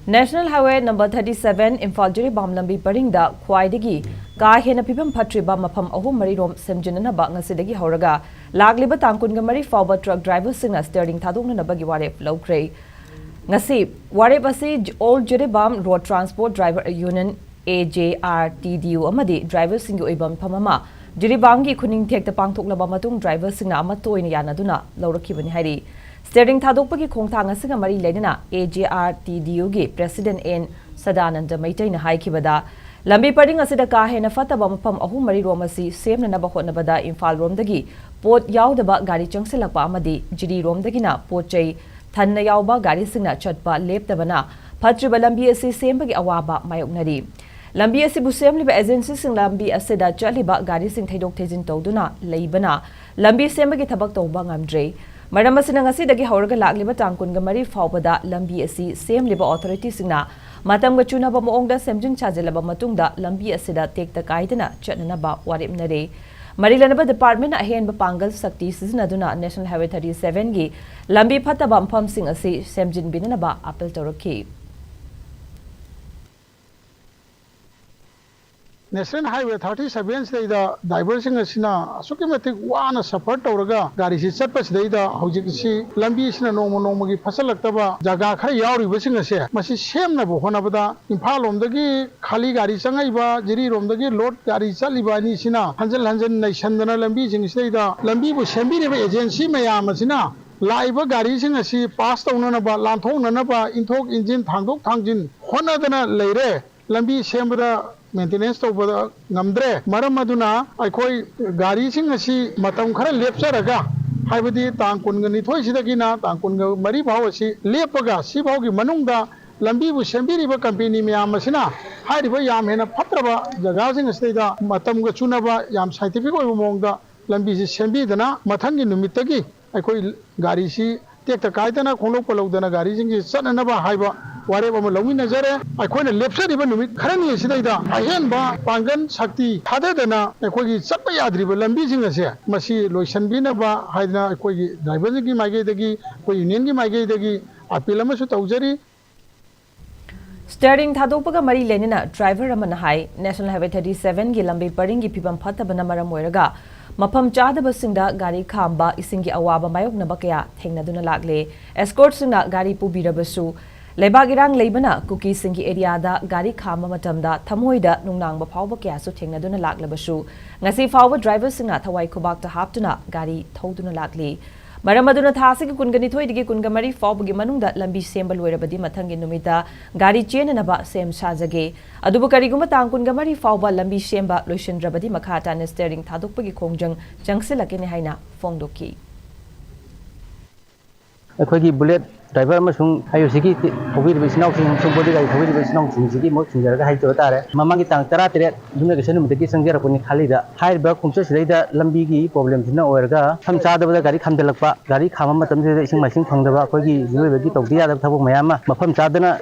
National Highway number 37 Imphal-Jiribam Lambi Paringda Khuwaidagi Hena phibam Phatriba mafam ahum marirom semjin-naba Ngasidagi Horaga lagliba tangkunga mari Faoba truck driver Singna steering Thadoknabagi Warep Loukhare Ngasi Warep asi Old Jiribam Road Transport Driver Union AJRTDU amadi driver singi oibam phamama Jiribamgi khuning thekta pangthoklaba matung driver singna ama toina yanaduna laurakibani hari Steering Thadoknabagi khongthang asiga mari leina AJRTDU gi President N Sadananda Maitaina haikibada Lambi paring asida hena fataba mafam ahum mari romasi semnanaba hotnabada Imphal romdagi pot yaudaba gari changsilakpa amadi Jiri romdagina pochai thanna yauba gari singna chatpa leptabana phatriba lambi asi sembagi awaba mayoknari Lambi asi bu semliba agency sing lambi asida chaliba gari sing thaidok thejin tawduna leibana lambi sembagi thabak tawba ngamdre Madam Ngasidagi Horaga Lagliba Tangkunga Mari Faoba Lambi asi semliba authority singna Matam Gachunaba Moongda Semjin Chajalaba Matungda Lambi asida take the Kaidana Chatnaba Warep Nare Marilanaba Department Ahen Bapangal Sakti Sizinaduna National Highway 37 gi Lambi Patabam Pum Sing asi Semjin Binanaba Apple Toroki National Highway 37 sida ida diversion asina asukimatik wana suffer tawraga gari si chatpa sida ida hojik si lambi sina nongmo gi fasalaktaba jaga khara yauri basing ase masi semna bo honabada Imphal lomdagi khali gari changaiba Jiri lomdagi load gari chaliba ni sina hanjal naisandana lambi sing sida ida lambi bo sembireba agency mayam asina laiba gari sing asi pass tawnana ba lanthonana ba inthok engine thangdok thangjin honadana leire lambi sembada maintenance tawbada ngamdre maram aduna aikoi gari sing asi matam khara lepcharaga haibadi tangkunga nithoi sidagina tangkunga mari bhaw asi lepaga si bhawgi manungda lambi bu sembiriba company miyam asina hairiba yam hena phatraba jaga sing asida matamga chunaba yam scientific oiba mongda lambi si sembidana mathangi numitagi aikoi gari si tekta kaidana khonglok palawdana gari sing chatnanaba haiba Warep ama lawi nazare aikoina lepsariba numit kharani sidaida ahenba pangan sakti thadadana aikogi chappa yadriba lambi sing ase masi loisanbinaba haidna aikogi driver gi maigedagi koi union gi maigedagi appeal amasu tawjari Steering Thadoknabaga mari lenina driver amana hai National Highway 37 gi lambi paring gi phibam phatabana maram oiraga mafam chadaba singda gari khamba isingi awaba mayoknaba kaya thengnaduna lagle escort singna gari pubirabasu Lebagirang Labana, Cookie Singi area da Gari Kama Matamda, Tamoida, Nunang Bapauba Kiasu Tingaduna Laklabasu, Ngasi Faoba drivers Singa Tawai Kubak to Haptuna, Gari Toduna Lakli. Maramaduna Tasik Kunganitoi Digi Kungamari Faoba Gimanunda, Lambi Sembal Werabadi Matangi Numita, Gari Chen and Aba Sem Shazage, Adubukariguma Tankungamari Faoba Lambi Shemba, Lucian Rabadi Makata and Steering Thadoknabagi Kongjang, Jangsila Kinehaina, Fongdoki. A quaggy bullet. Driver masung ayo sigi hobi de bisnau sing body gai hobi de bisnau sing sigi mo sing jara hai tare mamang ki tang tara tere dumna ke senu mudaki sangjara puni khali da hai ba khumse sida lambi gi problem thina oirga tham cha da gari khamdelakpa gari khama matam se sing masing phangdaba koi gi jui gi tawdi ya da thabuk mayama mafam cha dana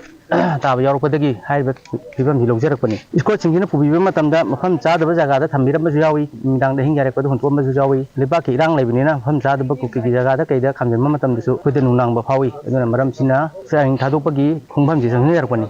ta ba yorokpadagi hai ba phibam hi logjarakpani isko singina pubiba matamda mafam cha da jaga da thambiram ma jawi mindang da hingjare ko huntom ma jawi liba ki rang leibinina mafam cha da ku ki jaga da kaida khamjen ma matam disu kude nunang ba phawi maram sina sa Thadoknabagi khongbam ji sangjarakwani